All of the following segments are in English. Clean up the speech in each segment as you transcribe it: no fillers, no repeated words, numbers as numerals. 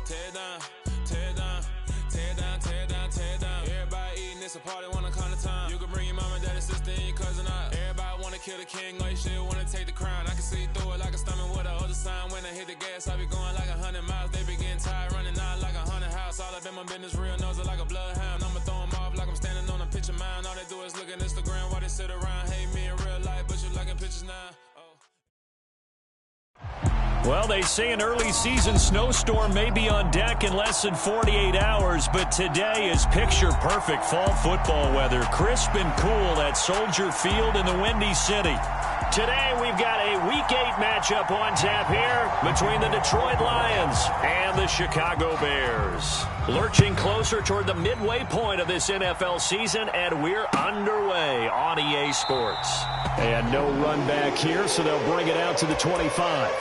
Tear down, tear down, tear down, tear down, tear down. Everybody eating, it's a party, wanna come to time. You can bring your mama, daddy, sister, and your cousin out. Everybody wanna kill the king, or you shit wanna take the crown. I can see through it like a stomach with a other sign. When I hit the gas, I be going like 100 miles. They be getting tired, running out like 100 house. All up in my business, real nose like a bloodhound. I'ma throw them off like I'm standing on a picture mine. All they do is look at Instagram while they sit around. Hate me in real life, but you liking pictures now. Well, they say an early season snowstorm may be on deck in less than 48 hours, but today is picture-perfect fall football weather. Crisp and cool at Soldier Field in the Windy City. Today we've got a Week 8 matchup on tap here between the Detroit Lions and the Chicago Bears. Lurching closer toward the midway point of this NFL season, and we're underway on EA Sports. And no run back here, so they'll bring it out to the 25.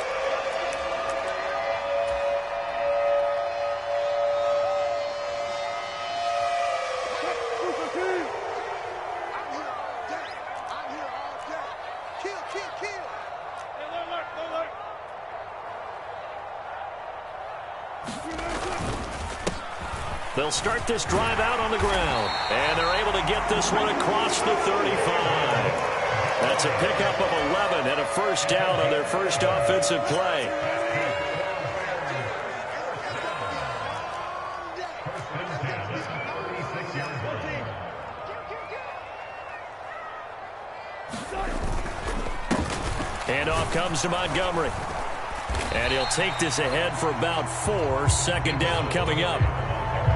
They'll start this drive out on the ground, and they're able to get this one across the 35. That's a pickup of 11 and a first down on their first offensive play. Handoff comes to Montgomery. And he'll take this ahead for about 4. Second down coming up.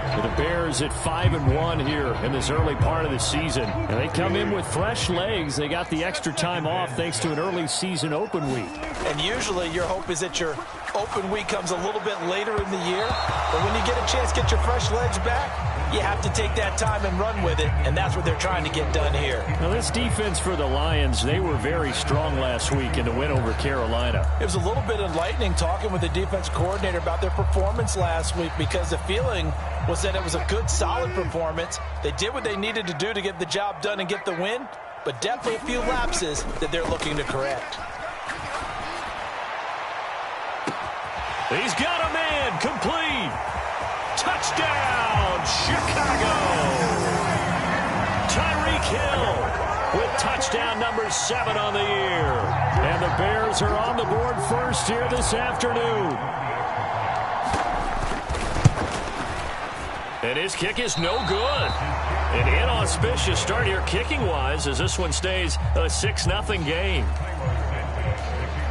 The Bears at 5-1 here in this early part of the season. And they come in with fresh legs. They got the extra time off thanks to an early season open week. And usually your hope is that your open week comes a little bit later in the year. But when you get a chance to get your fresh legs back, you have to take that time and run with it. And that's what they're trying to get done here. Now this defense for the Lions, they were very strong last week in the win over Carolina. It was a little bit enlightening talking with the defense coordinator about their performance last week, because the feeling was that it was a good, solid performance. They did what they needed to do to get the job done and get the win, but definitely a few lapses that they're looking to correct. He's got a man, complete. Touchdown, Chicago. Tyreek Hill with touchdown number 7 on the year. And the Bears are on the board first here this afternoon. And his kick is no good. An inauspicious start here kicking-wise as this one stays a 6-0 game.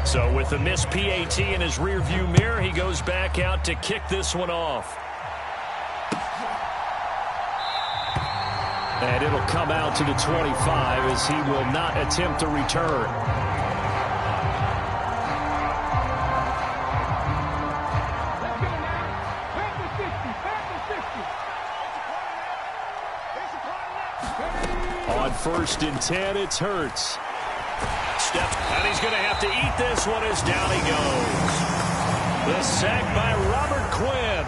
So with the missed PAT in his rearview mirror, he goes back out to kick this one off. And it'll come out to the 25 as he will not attempt to return. On 1st and 10, it's Hurts. Step, and he's going to have to eat this one as down he goes. The sack by Robert Quinn.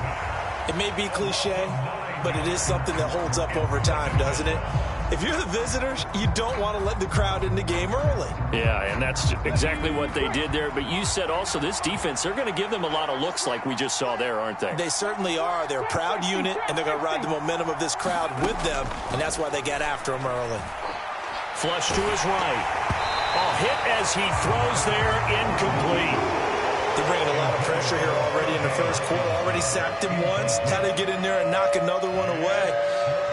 It may be cliche, but it is something that holds up over time, doesn't it? If you're the visitors, you don't want to let the crowd in the game early. Yeah, and that's exactly what they did there. But you said also this defense, they're going to give them a lot of looks like we just saw there, aren't they? They certainly are. They're a proud unit, and they're going to ride the momentum of this crowd with them, and that's why they got after him early. Flush to his right. A hit as he throws there, incomplete. They're bringing a lot of pressure here already in the first quarter. Already sacked him once. How to get in there and knock another one away.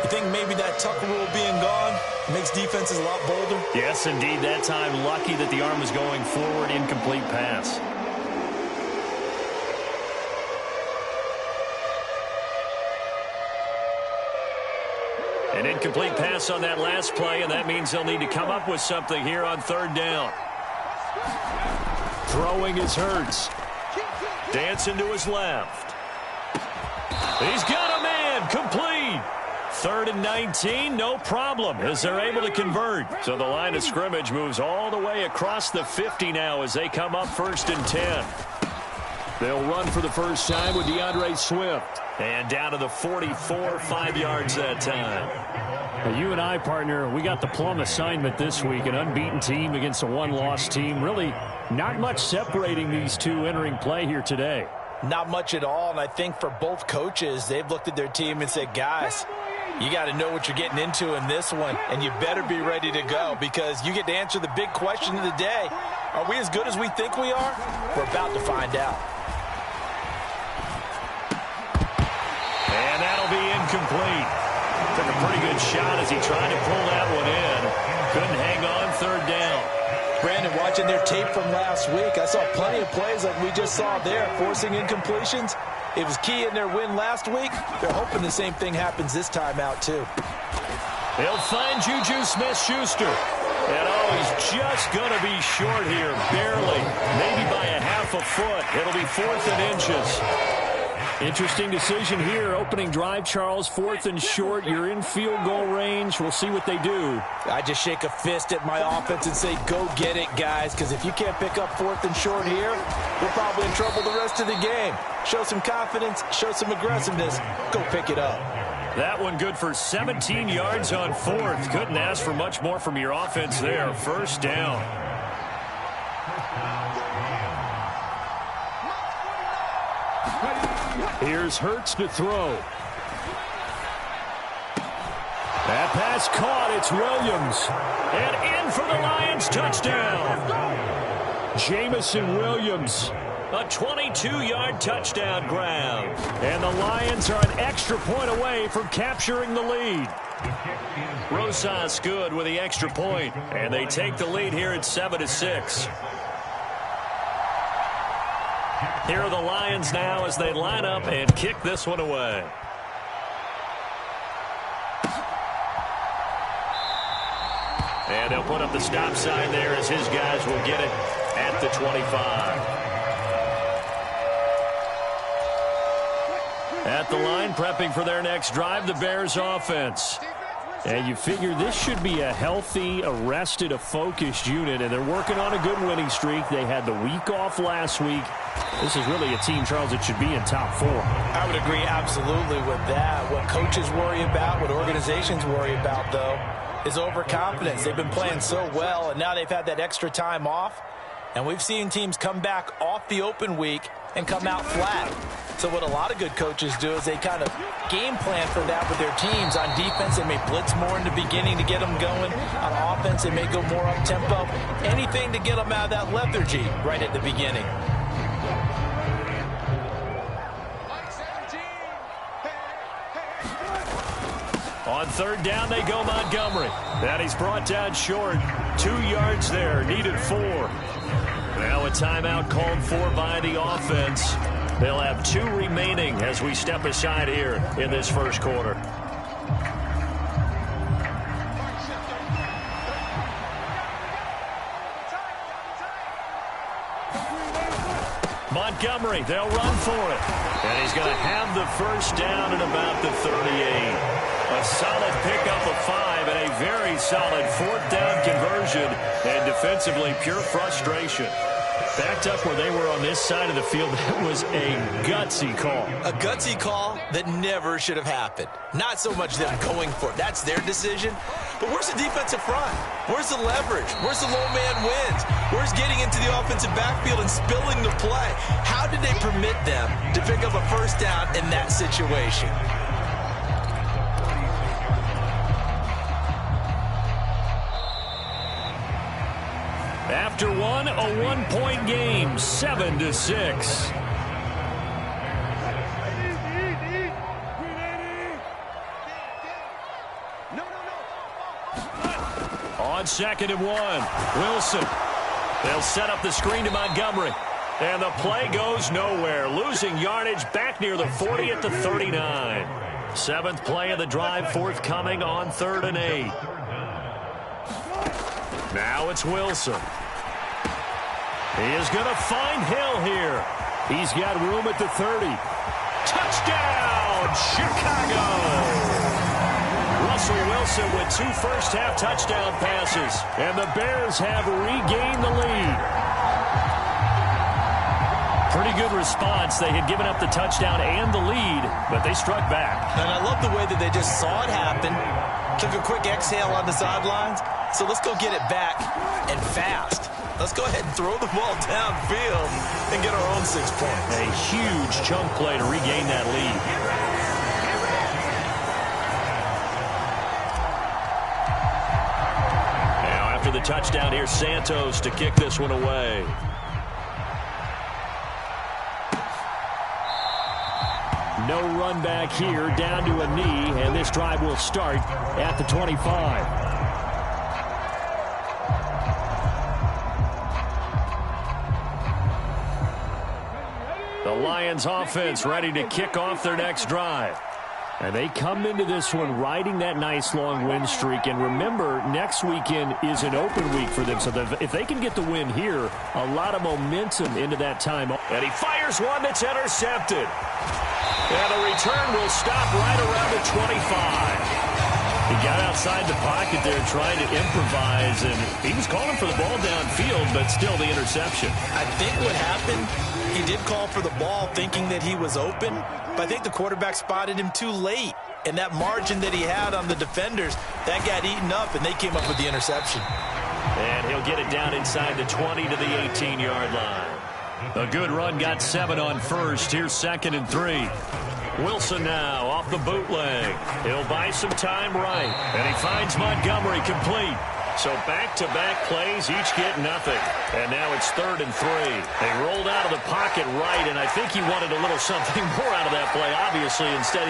You think maybe that Tucker rule being gone makes defenses a lot bolder? Yes, indeed. That time, lucky that the arm was going forward, incomplete pass. An incomplete pass on that last play, and that means they'll need to come up with something here on 3rd down. Throwing is Hurts. Dancing to his left. He's got a man, complete. 3rd and 19, no problem, as they're able to convert. So the line of scrimmage moves all the way across the 50 now as they come up 1st and 10. They'll run for the first time with DeAndre Swift. And down to the 44, 5 yards that time. Now you and I, partner, we got the plum assignment this week. An unbeaten team against a one-loss team. Really not much separating these two entering play here today. Not much at all, and I think for both coaches, they've looked at their team and said, guys, you got to know what you're getting into in this one, and you better be ready to go because you get to answer the big question of the day. Are we as good as we think we are? We're about to find out. And that'll be incomplete. Took a pretty good shot as he tried to pull that one in. Couldn't hang on third down. Brandon, watching their tape from last week, I saw plenty of plays like we just saw there, forcing incompletions. It was key in their win last week. They're hoping the same thing happens this time out, too. They'll find Juju Smith-Schuster. And, he's just going to be short here, barely, maybe by a half a foot. It'll be 4th and inches. Interesting decision here. Opening drive, Charles, 4th and short. You're in field goal range. We'll see what they do. I just shake a fist at my offense and say, go get it, guys, because if you can't pick up 4th and short here, we're probably in trouble the rest of the game. Show some confidence, show some aggressiveness, go pick it up. That one good for 17 yards on 4th. Couldn't ask for much more from your offense there. First down. Here's Hurts to throw. That pass caught. It's Williams. And in for the Lions touchdown. Jamison Williams. A 22-yard touchdown grab. And the Lions are an extra point away from capturing the lead. Rosas good with the extra point. And they take the lead here at 7-6. Here are the Lions now as they line up and kick this one away. And they'll put up the stop sign there as his guys will get it at the 25. At the line, prepping for their next drive, the Bears offense. And you figure this should be a healthy, arrested, a focused unit, and they're working on a good winning streak. They had the week off last week. This is really a team, Charles, that should be in top 4. I would agree absolutely with that. What coaches worry about, what organizations worry about, though, is overconfidence. They've been playing so well, and now they've had that extra time off. And we've seen teams come back off the open week and come out flat. So what a lot of good coaches do is they kind of game plan for that with their teams. On defense, they may blitz more in the beginning to get them going. On offense, they may go more up-tempo. Anything to get them out of that lethargy right at the beginning. On third down, they go Montgomery. And he's brought down short. 2 yards there, needed 4. Now a timeout called for by the offense. They'll have 2 remaining as we step aside here in this first quarter. Montgomery, they'll run for it. And he's going to have the first down at about the 38. A solid pickup of 5 and a very solid 4th down conversion. And defensively, pure frustration. Backed up where they were on this side of the field. That was a gutsy call. A gutsy call that never should have happened. Not so much them going for it. That's their decision. But where's the defensive front? Where's the leverage? Where's the low man wins? Where's getting into the offensive backfield and spilling the play? How did they permit them to pick up a first down in that situation? After one, a 1-point game, 7-6. On 2nd and 1, Wilson. They'll set up the screen to Montgomery. And the play goes nowhere. Losing yardage back near the 40 at the 39. 7th play of the drive forthcoming on 3rd and 8. Now it's Wilson. He is going to find Hill here. He's got room at the 30. Touchdown, Chicago! Russell Wilson with 2 first-half touchdown passes. And the Bears have regained the lead. Pretty good response. They had given up the touchdown and the lead, but they struck back. And I love the way that they just saw it happen, took a quick exhale on the sidelines, So let's go get it back and fast. Let's go ahead and throw the ball downfield and get our own 6 points. A huge chunk play to regain that lead. Now after the touchdown, here's Santos to kick this one away. No run back here, down to a knee, and this drive will start at the 25. The Lions offense ready to kick off their next drive. And they come into this one riding that nice long win streak. And remember, next weekend is an open week for them. So if they can get the win here, a lot of momentum into that time. And he fires one that's intercepted. And the return will stop right around the 25. He got outside the pocket there trying to improvise, and he was calling for the ball downfield, but still the interception. I think what happened, he did call for the ball thinking that he was open, but I think the quarterback spotted him too late. And that margin that he had on the defenders, that got eaten up, and they came up with the interception. And he'll get it down inside the 20 to the 18-yard line. A good run, got 7 on first. Here's 2nd and 3. Wilson now off the bootleg. He'll buy some time right. And he finds Montgomery complete. So back-to-back plays, each get nothing. And now it's 3rd and 3. They rolled out of the pocket right, and I think he wanted a little something more out of that play, obviously. Instead,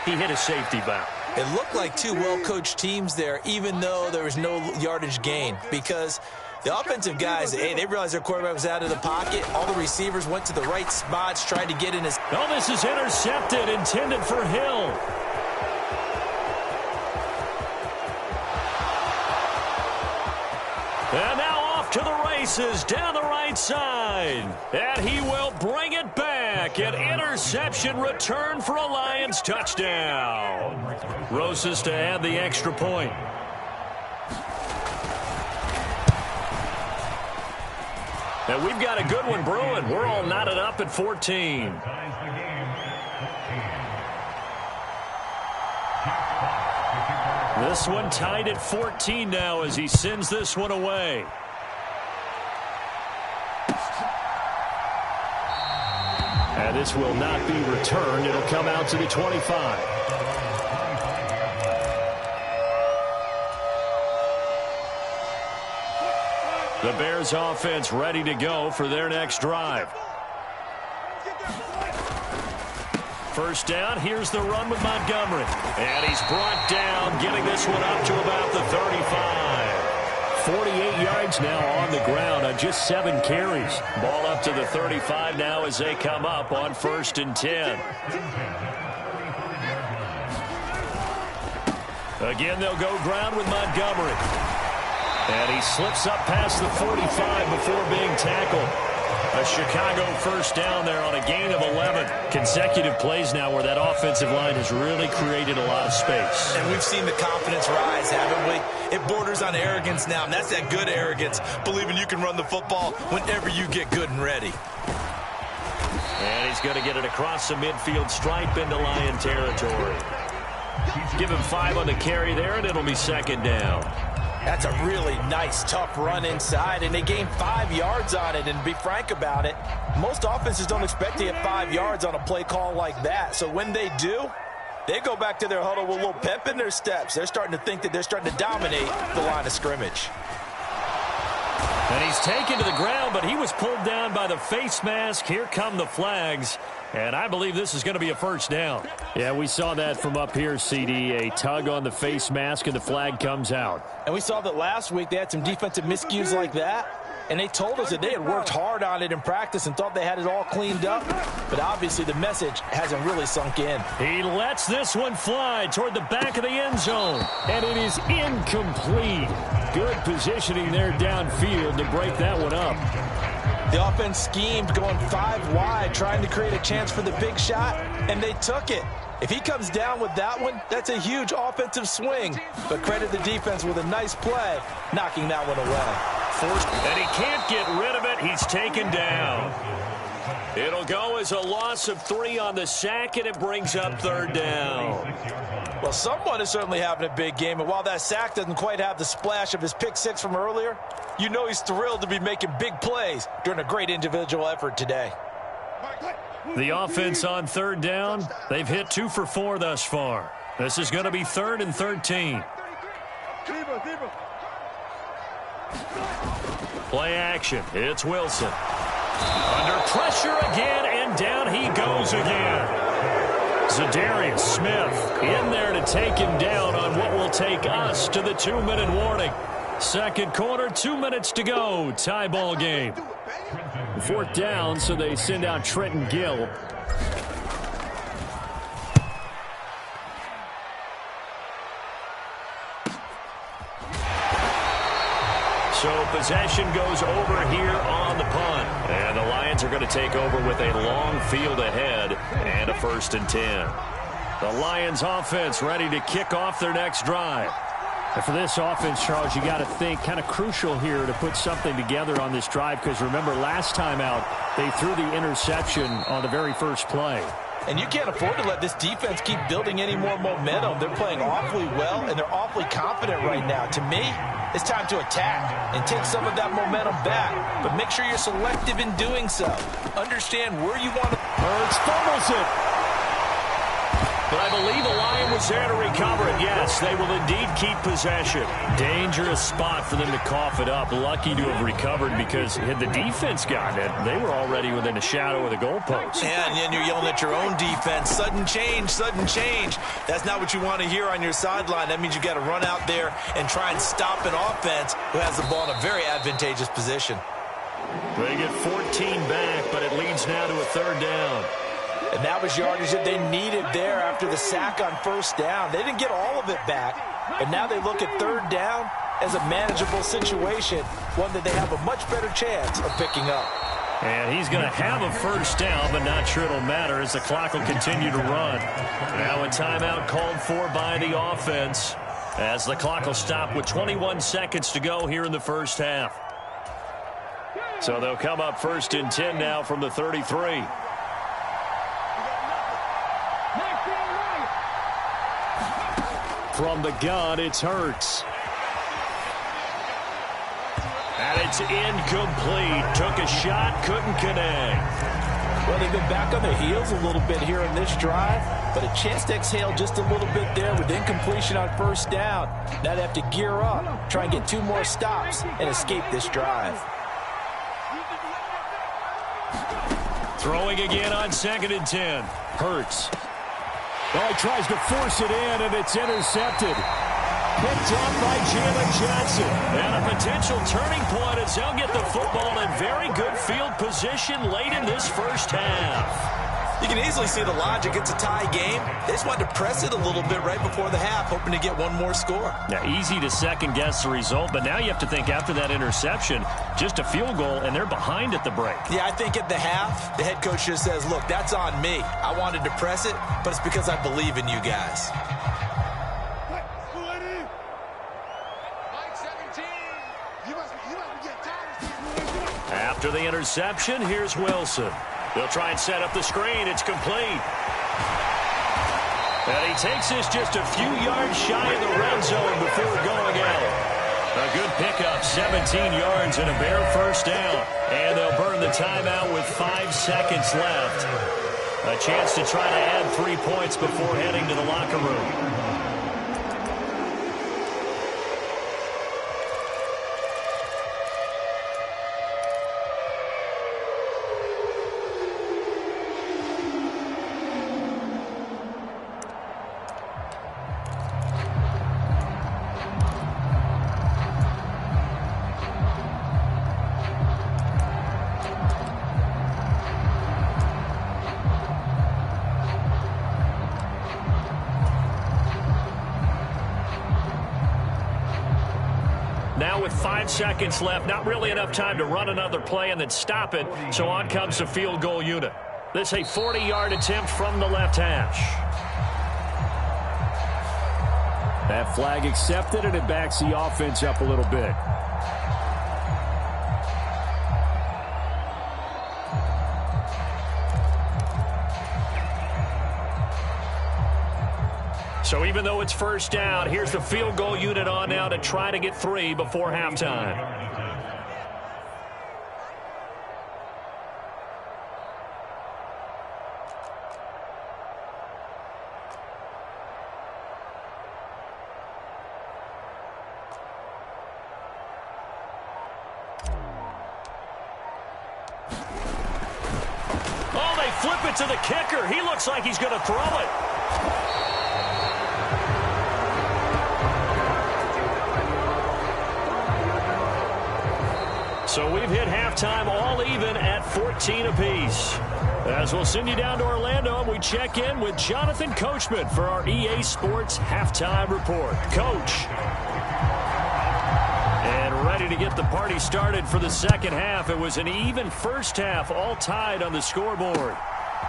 he hit a safety valve. It looked like two well-coached teams there, even though there was no yardage gain, because the offensive guys, they realized their quarterback was out of the pocket. All the receivers went to the right spots, tried to get in his... Oh, this is intercepted, intended for Hill. And now off to the races, down the right side. And he will bring it back. An interception return for a Lions touchdown. Rosas to add the extra point. And we've got a good one brewing. We're all knotted up at 14. This one tied at 14 now as he sends this one away. And this will not be returned. It'll come out to the 25. The Bears offense ready to go for their next drive. First down, here's the run with Montgomery. And he's brought down, getting this one up to about the 35. 48 yards now on the ground on just 7 carries. Ball up to the 35 now as they come up on 1st and 10. Again, they'll go ground with Montgomery. And he slips up past the 45 before being tackled. A Chicago first down there on a gain of 11. Consecutive plays now where that offensive line has really created a lot of space. And we've seen the confidence rise, haven't we? It borders on arrogance now, and that's that good arrogance, believing you can run the football whenever you get good and ready. And he's going to get it across the midfield stripe into Lion territory. Give him 5 on the carry there, and it'll be 2nd down. That's a really nice, tough run inside, and they gained 5 yards on it. And to be frank about it, most offenses don't expect to get 5 yards on a play call like that. So when they do, they go back to their huddle with a little pep in their steps. They're starting to think that they're starting to dominate the line of scrimmage. And he's taken to the ground, but he was pulled down by the face mask. Here come the flags. And I believe this is going to be a first down. Yeah, we saw that from up here, CD. A tug on the face mask, and the flag comes out. And we saw that last week they had some defensive miscues like that. And they told us that they had worked hard on it in practice and thought they had it all cleaned up. But obviously the message hasn't really sunk in. He lets this one fly toward the back of the end zone. And it is incomplete. Good positioning there downfield to break that one up. The offense schemed going 5 wide, trying to create a chance for the big shot, and they took it. If he comes down with that one, that's a huge offensive swing. But credit the defense with a nice play, knocking that one away. And he can't get rid of it. He's taken down. It'll go as a loss of 3 on the sack, and it brings up 3rd down. Well, someone is certainly having a big game, and while that sack doesn't quite have the splash of his pick 6 from earlier, you know he's thrilled to be making big plays during a great individual effort today. The offense on 3rd down, they've hit 2 for 4 thus far. This is going to be 3rd and 13. Play action. It's Wilson. Under pressure again, and down he goes again. Zadarius Smith in there to take him down on what will take us to the 2-minute warning. 2nd quarter, 2 minutes to go. Tie ball game. 4th down, so they send out Trenton Gill. So possession goes over here on the punt. And the Lions are going to take over with a long field ahead and a 1st and 10. The Lions offense ready to kick off their next drive. And for this offense, Charles, you got to think kind of crucial here to put something together on this drive, because remember last time out they threw the interception on the very first play. And you can't afford to let this defense keep building any more momentum. They're playing awfully well, and they're awfully confident right now. To me, it's time to attack and take some of that momentum back. But make sure you're selective in doing so. Understand where you want to... Hurts fumbles it. But I believe the Lion was there to recover it. Yes, they will indeed keep possession. Dangerous spot for them to cough it up. Lucky to have recovered, because had the defense gotten it, they were already within a shadow of the goalpost. And you're yelling at your own defense. Sudden change, sudden change. That's not what you want to hear on your sideline. That means you got to run out there and try and stop an offense who has the ball in a very advantageous position. They get 14 back, but it leads now to a 3rd down. And that was yardage that they needed there after the sack on 1st down. They didn't get all of it back, but now they look at 3rd down as a manageable situation, one that they have a much better chance of picking up. And he's going to have a 1st down, but not sure it'll matter as the clock will continue to run. Now a timeout called for by the offense as the clock will stop with 21 seconds to go here in the 1st half. So they'll come up 1st and 10 now from the 33. From the gun, it's Hurts. And it's incomplete. Took a shot, couldn't connect. Well, they've been back on their heels a little bit here in this drive, but a chance to exhale just a little bit there with incompletion on 1st down. Now they have to gear up, try and get 2 more stops, and escape this drive. Throwing again on 2nd and 10. Hurts. Oh, he tries to force it in, and it's intercepted. Picked up by Jalen Johnson. And a potential turning point as they'll get the football in very good field position late in this 1st half. You can easily see the logic. It's a tie game. They just wanted to press it a little bit right before the half, hoping to get 1 more score. Now, easy to second-guess the result, but now you have to think after that interception, just a field goal, and they're behind at the break. Yeah, I think at the half, the head coach just says, look, that's on me. I wanted to press it, but it's because I believe in you guys. After the interception, here's Wilson. They'll try and set up the screen. It's complete. And he takes this just a few yards shy of the red zone before going out. A good pickup, 17 yards and a bare 1st down. And they'll burn the timeout with 5 seconds left. A chance to try to add 3 points before heading to the locker room. Now with 5 seconds left, not really enough time to run another play and then stop it, so on comes the field goal unit. This a 40-yard attempt from the left hash. That flag accepted, and it backs the offense up a little bit. So even though it's first down, here's the field goal unit on now to try to get 3 before halftime. Oh, they flip it to the kicker. He looks like he's going to throw it. So we've hit halftime all even at 14 apiece. As we'll send you down to Orlando, and we check in with Jonathan Coachman for our EA Sports Halftime Report. Coach. And ready to get the party started for the second half. It was an even first half, all tied on the scoreboard.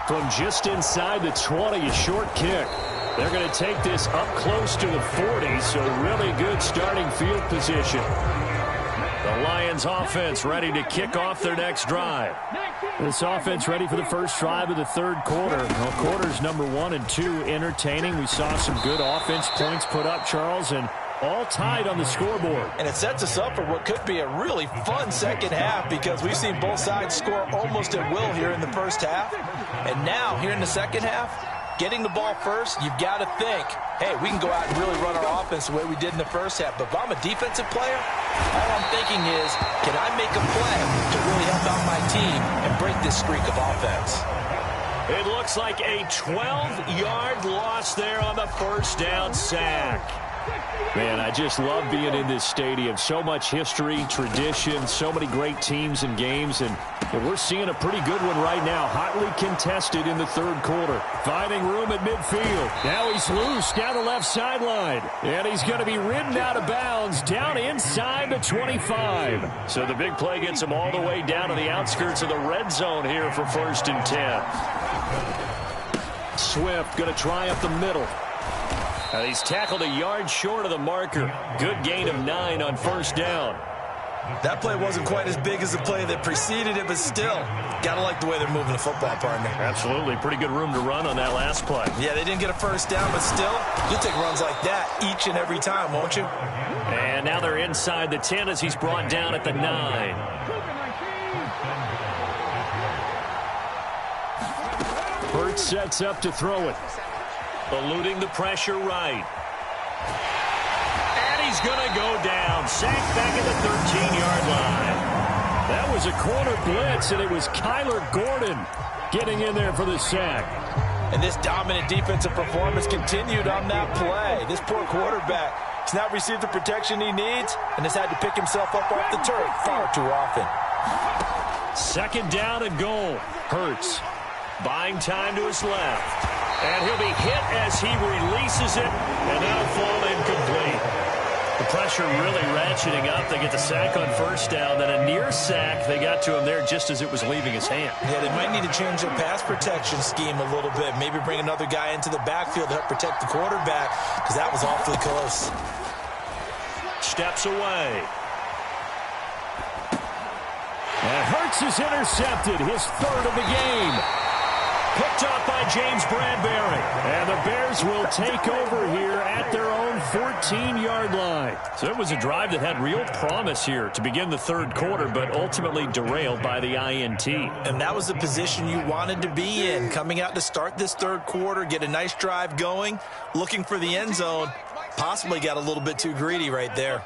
From just inside the 20, a short kick. They're going to take this up close to the 40, so really good starting field position. The Lions offense ready to kick off their next drive. This offense ready for the first drive of the third quarter. Well, quarters number 1 and 2 entertaining. We saw some good offense points put up, Charles, and all tied on the scoreboard. And it sets us up for what could be a really fun second half because we've seen both sides score almost at will here in the first half. And now, here in the second half, getting the ball first, you've got to think, hey, we can go out and really run our offense the way we did in the first half. But if I'm a defensive player, all I'm thinking is, can I make a play to really help out my team and break this streak of offense? It looks like a 12-yard loss there on the first down sack. Man, I just love being in this stadium. So much history, tradition, so many great teams and games, and we're seeing a pretty good one right now. Hotly contested in the third quarter. Finding room at midfield. Now he's loose down the left sideline, and he's going to be ridden out of bounds down inside the 25. So the big play gets him all the way down to the outskirts of the red zone here for 1st and 10. Swift going to try up the middle. He's tackled a yard short of the marker. Good gain of 9 on first down. That play wasn't quite as big as the play that preceded it, but still, got to like the way they're moving the football, partner. Absolutely. Pretty good room to run on that last play. Yeah, they didn't get a first down, but still, you'll take runs like that each and every time, won't you? And now they're inside the 10 as he's brought down at the 9. Hurts sets up to throw it. Eluding the pressure right. And he's going to go down. Sacked back at the 13-yard line. That was a corner blitz, and it was Kyler Gordon getting in there for the sack. And this dominant defensive performance continued on that play. This poor quarterback has not received the protection he needs and has had to pick himself up off the turf far too often. Second down and goal. Hurts buying time to his left. And he'll be hit as he releases it, and that'll fall incomplete. The pressure really ratcheting up. They get the sack on first down, then a near sack. They got to him there just as it was leaving his hand. Yeah, they might need to change their pass protection scheme a little bit. Maybe bring another guy into the backfield to help protect the quarterback, because that was awfully close. Steps away. And Hurts is intercepted, his third of the game. Picked up by James Bradbury. And the Bears will take over here at their own 14-yard line. So it was a drive that had real promise here to begin the third quarter, but ultimately derailed by the INT. And that was the position you wanted to be in, coming out to start this third quarter, get a nice drive going, looking for the end zone. Possibly got a little bit too greedy right there.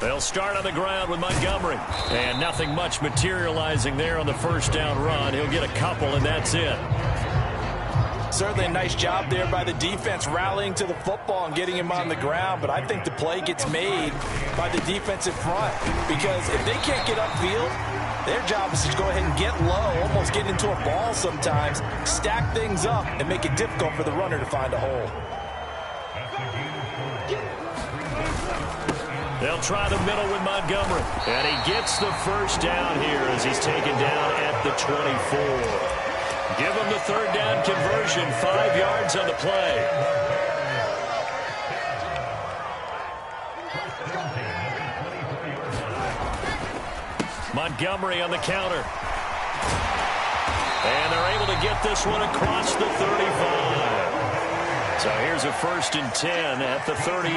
They'll start on the ground with Montgomery. And nothing much materializing there on the first down run. He'll get a couple, and that's it. Certainly a nice job there by the defense rallying to the football and getting him on the ground. But I think the play gets made by the defensive front. Because if they can't get upfield, their job is to go ahead and get low, almost get into a ball sometimes, stack things up, and make it difficult for the runner to find a hole. They'll try the middle with Montgomery. And he gets the first down here as he's taken down at the 24. Give him the third down conversion, 5 yards on the play. Montgomery on the counter. And they're to get this one across the 35. So here's a 1st and 10 at the 38.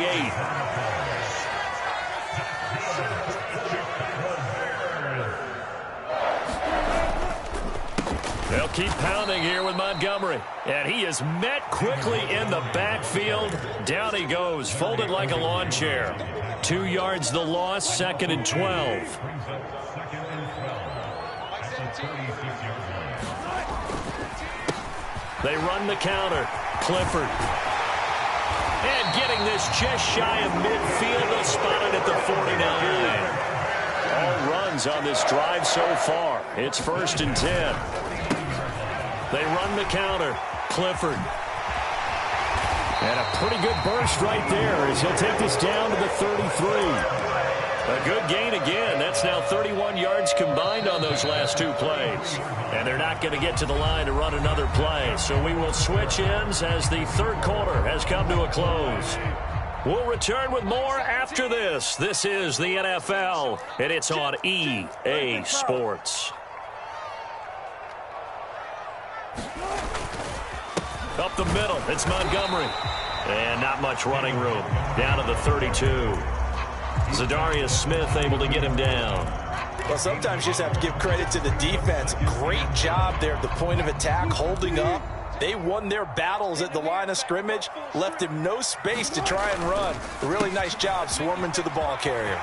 They'll keep pounding here with Montgomery. And he is met quickly in the backfield. Down he goes, folded like a lawn chair. 2 yards the loss, 2nd and 12. They run the counter. Clifford. And getting this just shy of midfield. They'll spot it at the 49. All runs on this drive so far. It's 1st and 10. They run the counter. Clifford. And a pretty good burst right there as he'll take this down to the 33. A good gain again. That's now 31 yards combined on those last 2 plays. And they're not going to get to the line to run another play. So we will switch ends as the 3rd quarter has come to a close. We'll return with more after this. This is the NFL, and it's on EA Sports. Up the middle, it's Montgomery. And not much running room. Down to the 32. Zadarius Smith able to get him down. Well, sometimes you just have to give credit to the defense. Great job there at the point of attack, holding up. They won their battles at the line of scrimmage, left him no space to try and run. A really nice job swarming to the ball carrier.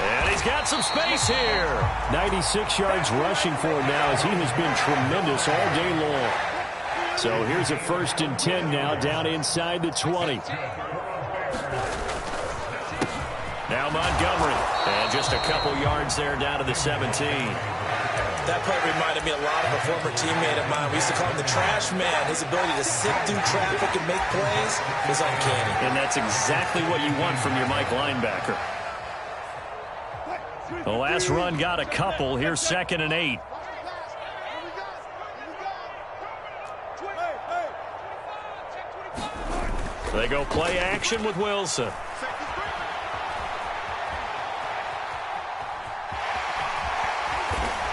And he's got some space here. 96 yards rushing for him now as he has been tremendous all day long. So here's a 1st and 10 now, down inside the 20. Now Montgomery. And just a couple yards there down to the 17. That play reminded me a lot of a former teammate of mine. We used to call him the trash man. His ability to sift through traffic and make plays was uncanny. And that's exactly what you want from your Mike linebacker. The last run got a couple. Here's 2nd and 8. They go play action with Wilson.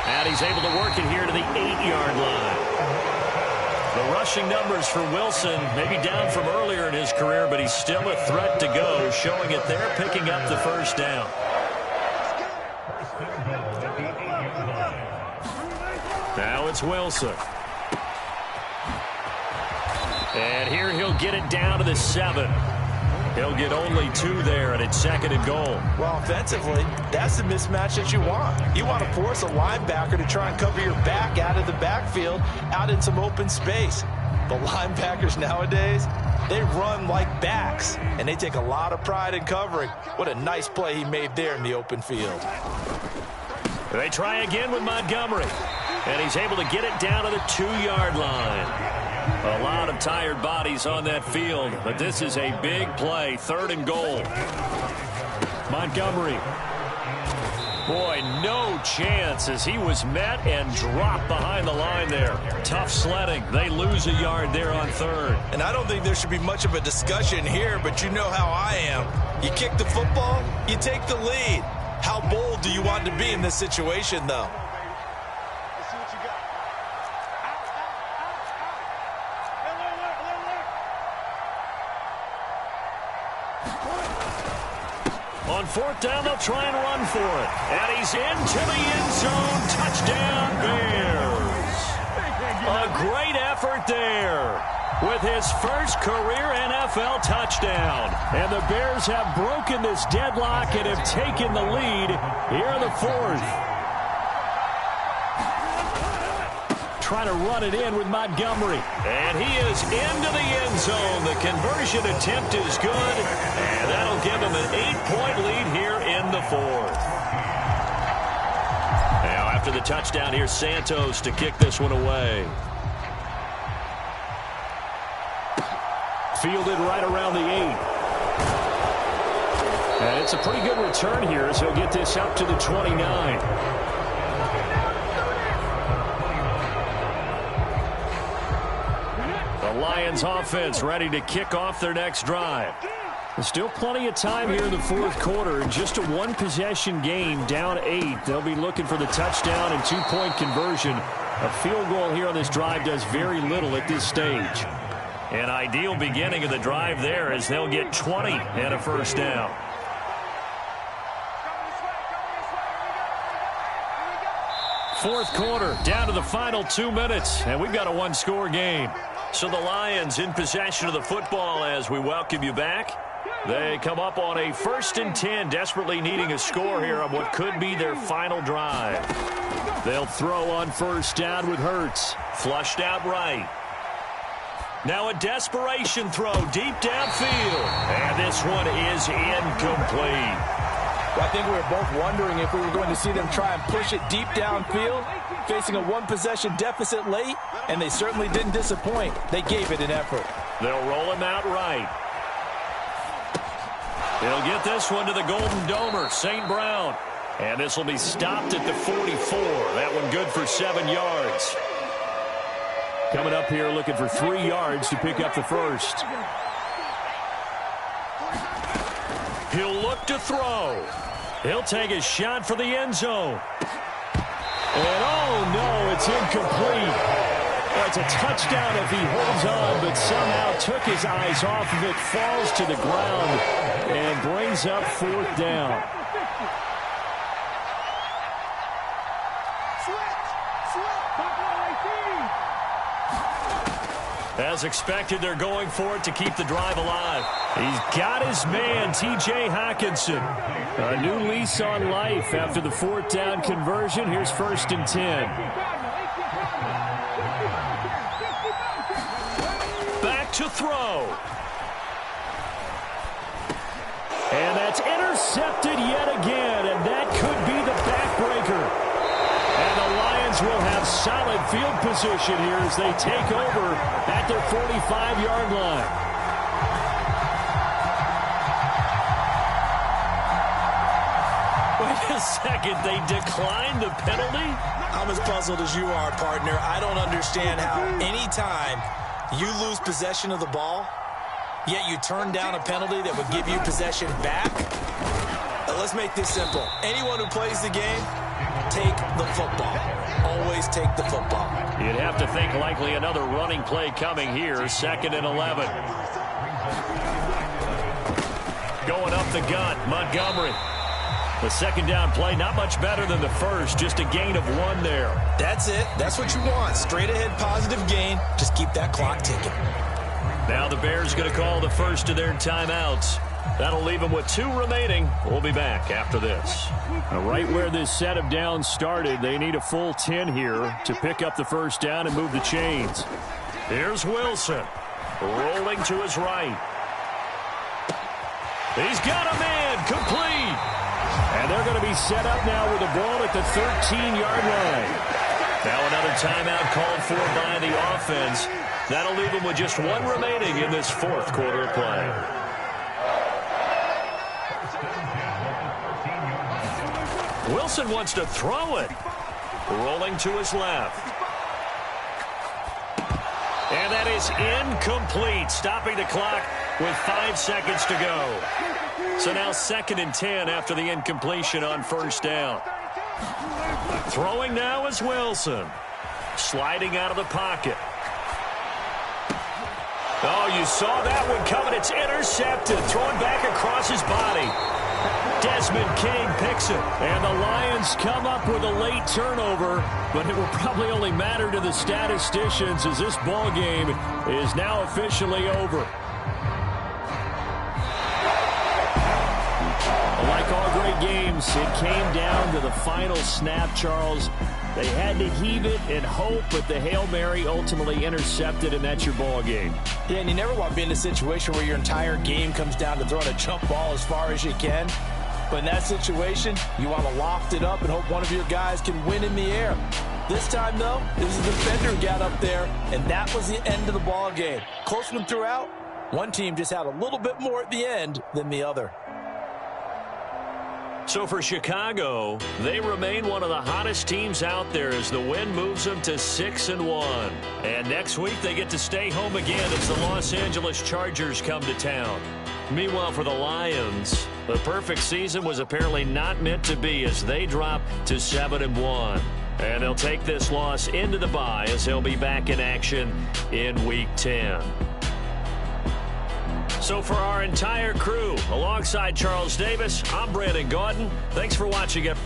And he's able to work it here to the 8-yard line. The rushing numbers for Wilson maybe down from earlier in his career, but he's still a threat to go, showing it there, picking up the 1st down. Now it's Wilson. And here he'll get it down to the 7. He'll get only 2 there, and it's 2nd and goal. Well, offensively, that's the mismatch that you want. You want to force a linebacker to try and cover your back out of the backfield, out in some open space. The linebackers nowadays, they run like backs, and they take a lot of pride in covering. What a nice play he made there in the open field. They try again with Montgomery, and he's able to get it down to the 2-yard line. A lot of tired bodies on that field, but this is a big play, 3rd and goal. Montgomery. Boy, no chance as he was met and dropped behind the line there. Tough sledding. They lose a yard there on 3rd. And I don't think there should be much of a discussion here, but you know how I am. You kick the football, you take the lead. How bold do you want to be in this situation, though? On 4th down, they'll try and run for it. And he's into the end zone. Touchdown, Bears. A great effort there with his first career NFL touchdown. And the Bears have broken this deadlock and have taken the lead here in the 4th. Trying to run it in with Montgomery. And he is into the end zone. The conversion attempt is good. And that'll give him an 8-point lead here in the 4th. Now after the touchdown, here's Santos to kick this one away. Fielded right around the 8. And it's a pretty good return here as he'll get this up to the 29. The Lions offense ready to kick off their next drive. There's still plenty of time here in the fourth quarter. Just a one-possession game, down 8. They'll be looking for the touchdown and two-point conversion. A field goal here on this drive does very little at this stage. An ideal beginning of the drive there as they'll get 20 and a first down. Fourth quarter, down to the final 2 minutes, and we've got a one-score game. So the Lions in possession of the football as we welcome you back. They come up on a 1st and 10, desperately needing a score here on what could be their final drive. They'll throw on first down with Hurts. Flushed out right. Now a desperation throw deep downfield. And this one is incomplete. Well, I think we were both wondering if we were going to see them try and push it deep downfield, facing a one-possession deficit late, and they certainly didn't disappoint. They gave it an effort. They'll roll him out right. They'll get this one to the Golden Domer, St. Brown. And this will be stopped at the 44. That one good for 7 yards. Coming up here looking for 3 yards to pick up the first. He'll look to throw. He'll take a shot for the end zone. And oh no, it's incomplete. It's a touchdown if he holds on, but somehow took his eyes off of it, falls to the ground, and brings up 4th down. As expected, they're going for it to keep the drive alive. He's got his man, T.J. Hockenson. A new lease on life after the 4th down conversion. Here's 1st and 10. Back to throw. And that's intercepted yet again, and that could be the backbreaker. And the Lions will have solid field position here as they take over at their 45-yard line. Wait a second, they declined the penalty? I'm as puzzled as you are, partner. I don't understand how any time you lose possession of the ball, yet you turn down a penalty that would give you possession back. Let's make this simple. Anyone who plays the game, take the football. Always take the football. You'd have to think likely another running play coming here. 2nd and 11. Going up the gut, Montgomery. The 2nd down play, not much better than the first. Just a gain of 1 there. That's it. That's what you want. Straight ahead positive gain. Just keep that clock ticking. Now the Bears going to call the first of their timeouts. That'll leave them with 2 remaining. We'll be back after this. Right where this set of downs started, they need a full 10 here to pick up the first down and move the chains. Here's Wilson. Rolling to his right. He's got a man. Complete. And they're going to be set up now with the ball at the 13-yard line. Now another timeout called for by the offense. That'll leave them with just 1 remaining in this 4th quarter of play. Wilson wants to throw it. Rolling to his left. And that is incomplete, stopping the clock with 5 seconds to go. So now 2nd and 10 after the incompletion on first down. Throwing now is Wilson. Sliding out of the pocket. Oh, you saw that one coming. It's intercepted. Throwing back across his body. Desmond King picks it. And the Lions come up with a late turnover, but it will probably only matter to the statisticians as this ball game is now officially over. Like all great games, it came down to the final snap, Charles. They had to heave it and hope, but the Hail Mary ultimately intercepted, and that's your ball game. Yeah, and you never want to be in a situation where your entire game comes down to throwing a jump ball as far as you can. But in that situation, you want to loft it up and hope one of your guys can win in the air. This time, though, it was the defender who got up there, and that was the end of the ball game. Close one throughout. One team just had a little bit more at the end than the other. So for Chicago, they remain one of the hottest teams out there as the win moves them to 6-1. And next week they get to stay home again as the Los Angeles Chargers come to town. Meanwhile, for the Lions, the perfect season was apparently not meant to be as they drop to 7-1. And they'll take this loss into the bye as they'll be back in action in Week 10. So for our entire crew, alongside Charles Davis, I'm Brandon Gaudin. Thanks for watching it.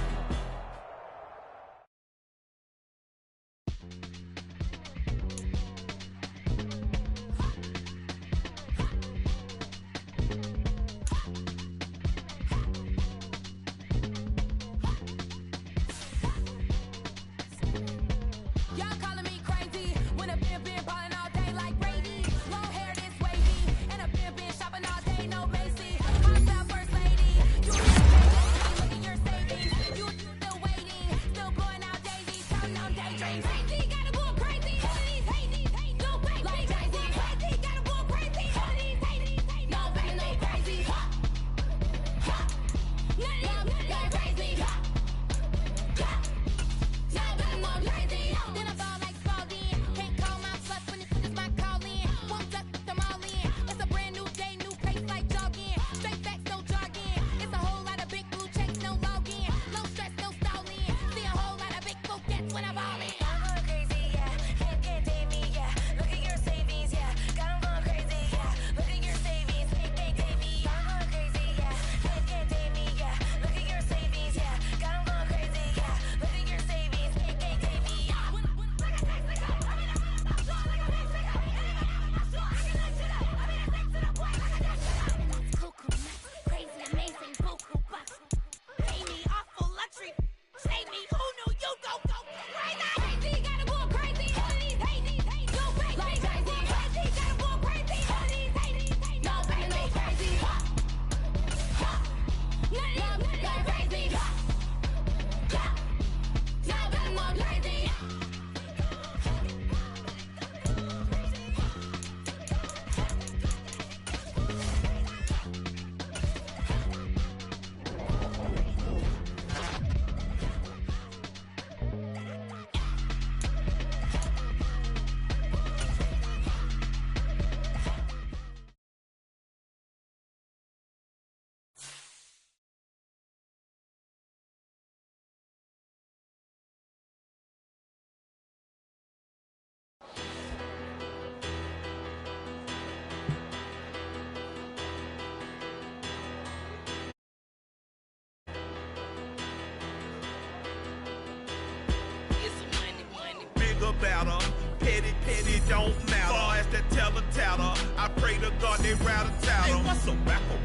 Better. Petty don't matter. Far as that teller, I pray to God they rather tattle. Hey, what's a rapper?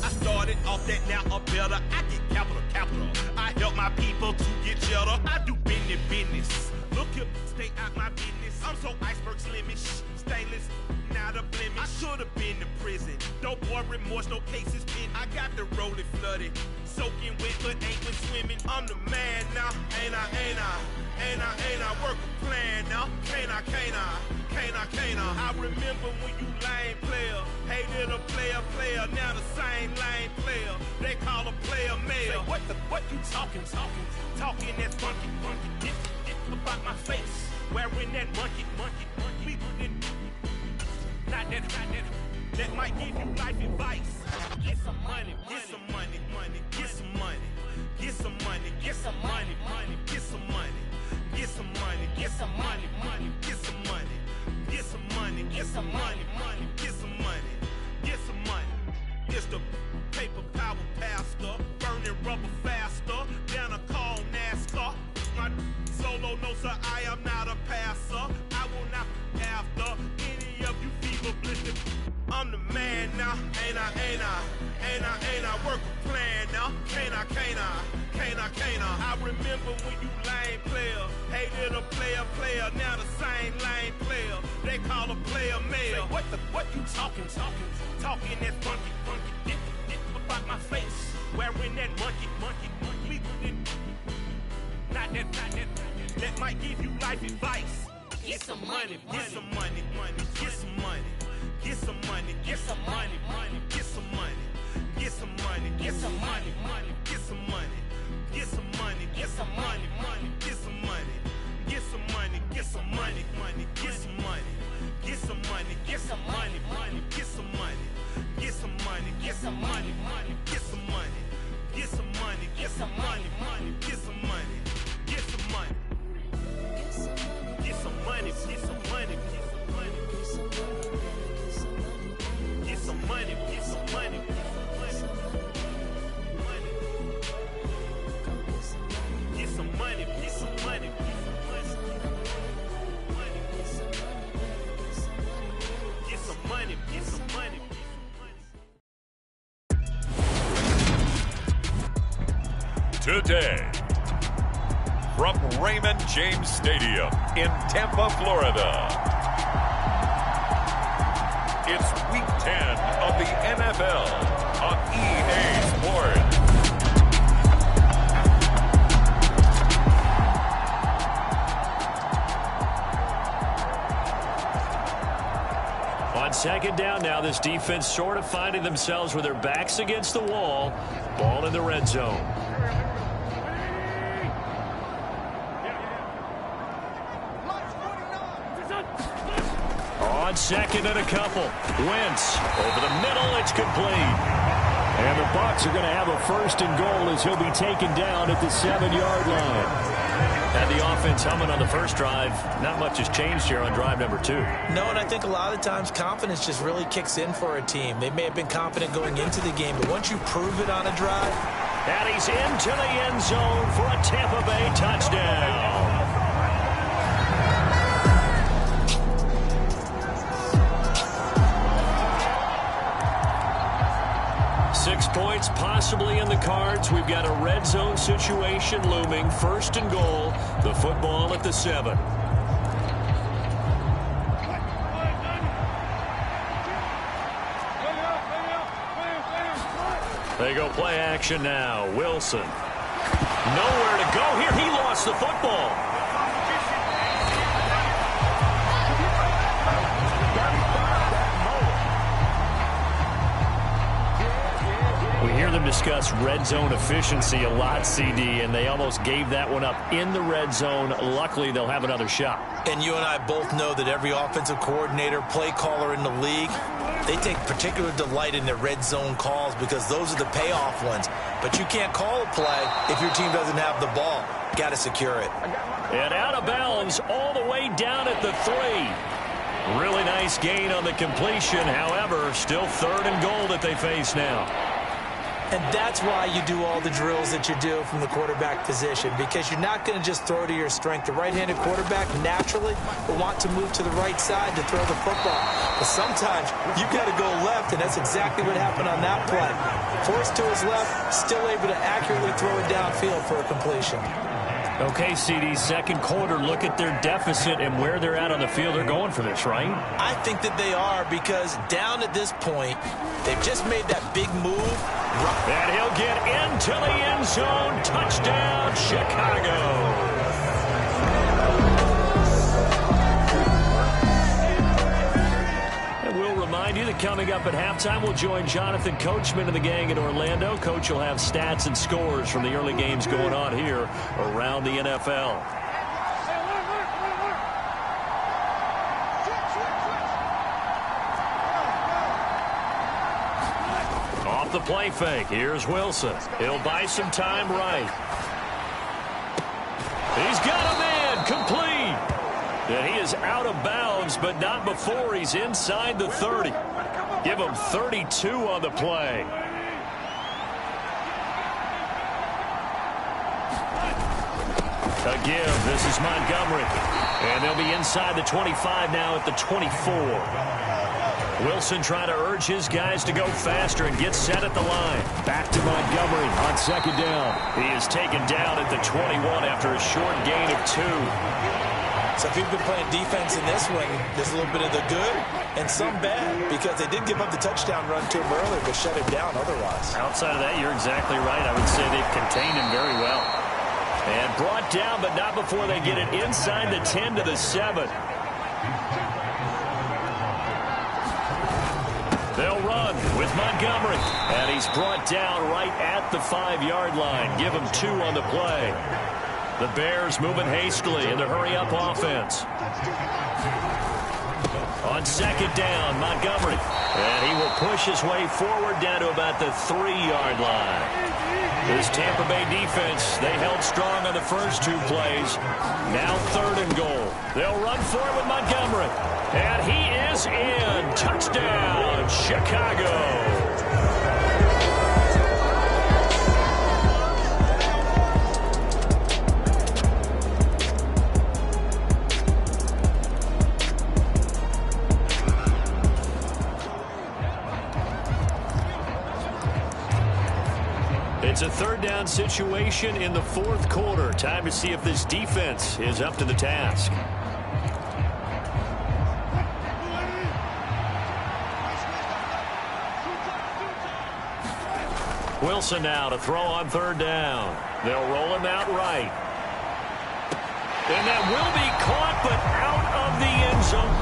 I started off that, now I'm better. I get capital. I help my people to get cheddar. I do business. Look here, stay out my business. I'm so iceberg slimish, stainless, not a blemish. I should have been to prison. No boy remorse, no cases pinned. I got the rolling flooded, soaking wet, but ain't been swimming. I'm the man now, ain't I? Work a plan now, can't I? I remember when you lame player, hated a player, now the same lame player. They call a player mayor. Say, what you talking that funky, dip about my face, wearing that monkey. Not that, that might give you life advice. Get some money, get some money, get some money, get some money, get some money, get some money. Get some money, get some money, get some money, get some money, get some money, get some money, get some money. It's the paper power pastor, burning rubber faster, down a call NASCAR. My solo, no sir, I am not a passer. I will not be after any of you fever blistered. I'm the man now, ain't I? Work a plan now, can't I? I remember when you lame player, hated a player, now the same lame player. They call a player mayor. Say, what you talking that funky, dip about my face, wearing that monkey. Not that, that might give you life advice. Get some money, get some money, get some money. Get some money, get some money, get some money, get some money, get some money, get some money, get some money, get some money, get some money, get some money, get some money, get some money, get some money, get some money, get some money, get some money, some money, money, get some money. Get some money, get some money, money, get some money. Get some money. Get some money, get some money, get some money. Get some money, get some money, get some money. Get some money, get some money. Get some money, get some money. Today, from Raymond James Stadium in Tampa, Florida, it's Week 10 of the NFL on EA Sports. On second down now, this defense sort of finding themselves with their backs against the wall. Ball in the red zone. On second and a couple. Wentz over the middle. It's complete. And the Bucs are going to have a first and goal as he'll be taken down at the 7-yard line. And the offense humming on the first drive. Not much has changed here on drive number 2. No, and I think a lot of times confidence just really kicks in for a team. They may have been confident going into the game, but once you prove it on a drive. And he's into the end zone for a Tampa Bay touchdown. 6 points possibly in the cards. We've got a red zone situation looming. First and goal. The football at the 7. They go play action now. Wilson. Nowhere to go here. He lost the football. We hear them discuss red zone efficiency a lot, CD, and they almost gave that one up in the red zone. Luckily, they'll have another shot. And you and I both know that every offensive coordinator, play caller in the league, they take particular delight in their red zone calls because those are the payoff ones. But you can't call a play if your team doesn't have the ball. Got to secure it. And out of bounds all the way down at the 3. Really nice gain on the completion. However, still third and goal that they face now. And that's why you do all the drills that you do from the quarterback position, because you're not going to just throw to your strength. The right-handed quarterback naturally will want to move to the right side to throw the football. But sometimes you've got to go left, and that's exactly what happened on that play. Forced to his left, still able to accurately throw it downfield for a completion. Okay, CD, second quarter, look at their deficit and where they're at on the field. They're going for this, right? I think that they are, because down at this point, they've just made that big move. And he'll get into the end zone. Touchdown, Chicago. Remind you that coming up at halftime, we'll join Jonathan Coachman and the gang in Orlando. Coach will have stats and scores from the early games going on here around the NFL. Off the play fake, here's Wilson. He'll buy some time right. He's got a man, complete. And he is out of bounds, but not before he's inside the 30. Give him 32 on the play. A give. This is Montgomery. And they'll be inside the 25 now at the 24. Wilson trying to urge his guys to go faster and get set at the line. Back to Montgomery on second down. He is taken down at the 21 after a short gain of 2. So if you've been playing defense in this one, there's a little bit of the good and some bad, because they did give up the touchdown run to him earlier, but shut him down otherwise. Outside of that, you're exactly right. I would say they've contained him very well. And brought down, but not before they get it inside the 10 to the 7. They'll run with Montgomery. And he's brought down right at the 5-yard line. Give him 2 on the play. The Bears moving hastily in the hurry-up offense. On second down, Montgomery. And he will push his way forward down to about the 3-yard line. This Tampa Bay defense, they held strong on the first 2 plays. Now 3rd and goal. They'll run for it with Montgomery. And he is in. Touchdown, Chicago. It's a 3rd down situation in the 4th quarter. Time to see if this defense is up to the task. Wilson now to throw on 3rd down. They'll roll him out right. And that will be caught, but out of the end zone.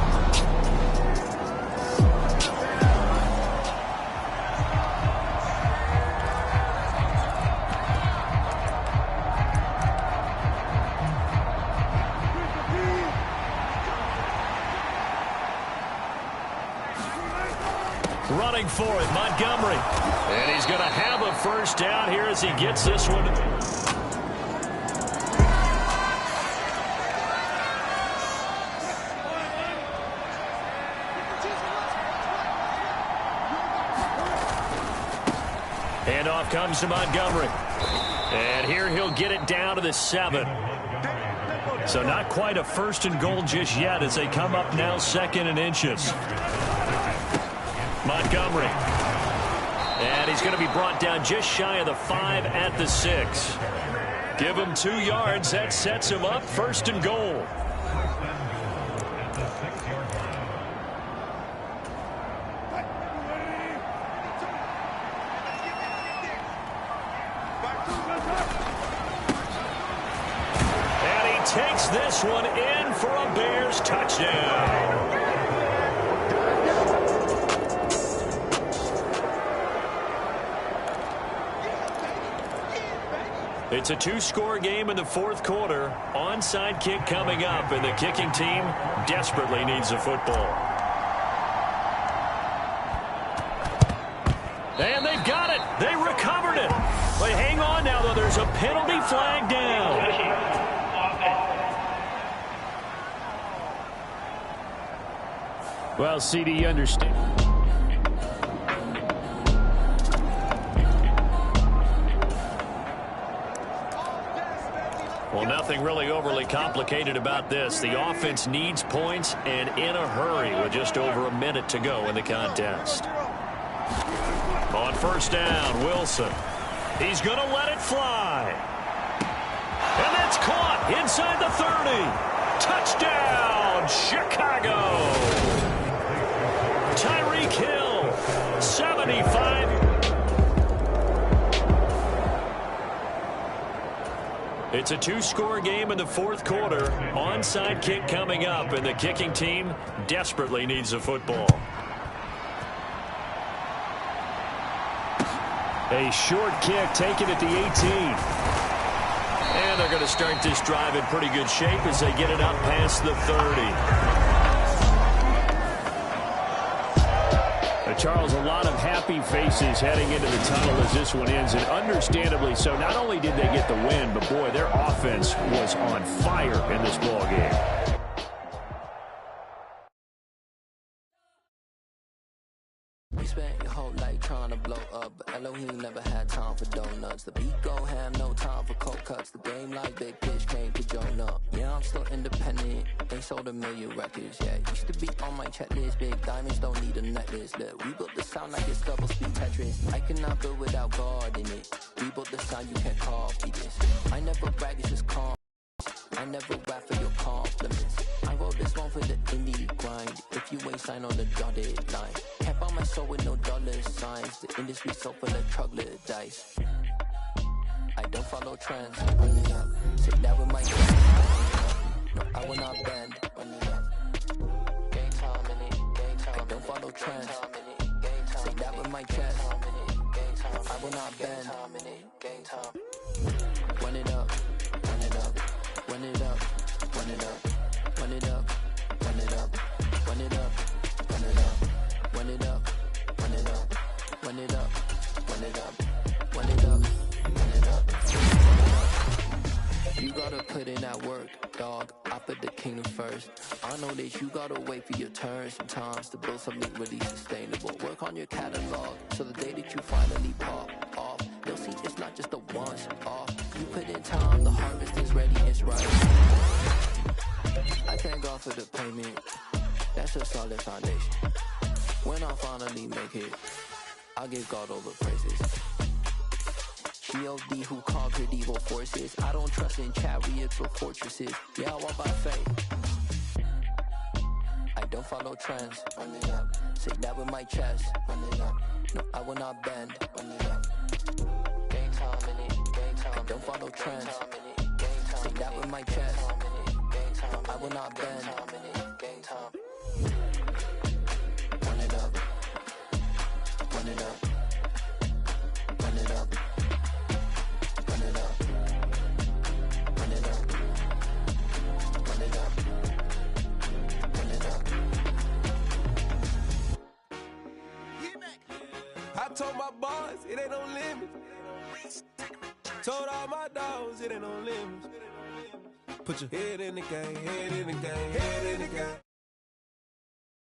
Running for it, Montgomery. And he's going to have a 1st down here as he gets this one. Handoff comes to Montgomery. And here he'll get it down to the 7. So not quite a 1st and goal just yet as they come up now 2nd and inches. Montgomery. And he's going to be brought down just shy of the 5 at the 6. Give him 2 yards. That sets him up 1st and goal. And he takes this one in for a Bears touchdown. It's a 2-score game in the 4th quarter. Onside kick coming up, and the kicking team desperately needs the football. And they've got it. They recovered it. But hang on now, though. There's a penalty flag down. Well, CD, you understand. Well, nothing really overly complicated about this. The offense needs points and in a hurry with just over a minute to go in the contest. On 1st down, Wilson. He's going to let it fly. And that's caught inside the 30. Touchdown, Chicago. Tyreek Hill, 75. It's a 2-score game in the 4th quarter. Onside kick coming up, and the kicking team desperately needs the football. A short kick taken at the 18. And they're going to start this drive in pretty good shape as they get it up past the 30. Charles, a lot of happy faces heading into the tunnel as this one ends, and understandably so. Not only did they get the win, but boy, their offense was on fire in this ball game. We spent your whole life trying to blow up, but Elohim never had time for donuts. The beat go ham, no time for cold cuts. The game like Big Fish came to join up. Yeah, I'm still independent. They sold 1 million records, yeah. Used to be on my checklist. Big diamonds don't need a necklace. Look, we built the sound like it's double speed Tetris. I cannot build without God in it. We built the sound, you can't copy this. I never brag, it's just calm. I never rap for your compliments. I wrote this one for the indie grind. If you ain't signed on the dotted line, can't buy my soul with no dollar signs. The industry so full of troglodytes. I don't follow trends. Run it up. Sit down with my no, I will not bend. Run it up. Game time in it. Game time. I don't follow trends. Sit down with my chest. I will not bend. Game time. Run it up. Run it up. Run it up, run it up, run it up, run it up, run it up. first. I know that you gotta wait for your turn sometimes to build something really sustainable. Work on your catalog, so the day that you finally pop off, you'll see it's not just a once off. You put in time, the harvest is ready, it's right. I thank God for the payment, that's a solid foundation. When I finally make it, I'll give God all the praises. G.O.D. who conquered evil forces. I don't trust in chariots or fortresses. Yeah, I walk by faith. I don't follow trends. Run it up. Say that with my chest. Run it up. No, I will not bend. Run it up. Game time in it. Game time. I don't follow trends. Say that with my chest. No, I will not bend. Game time. Run it up. Run it up. Run it up. Run it up. Run it up. Run it up. Run it up. I told my boys it ain't no limit. Told all my dogs it ain't no limit. Put your head in the game, head in the game, head in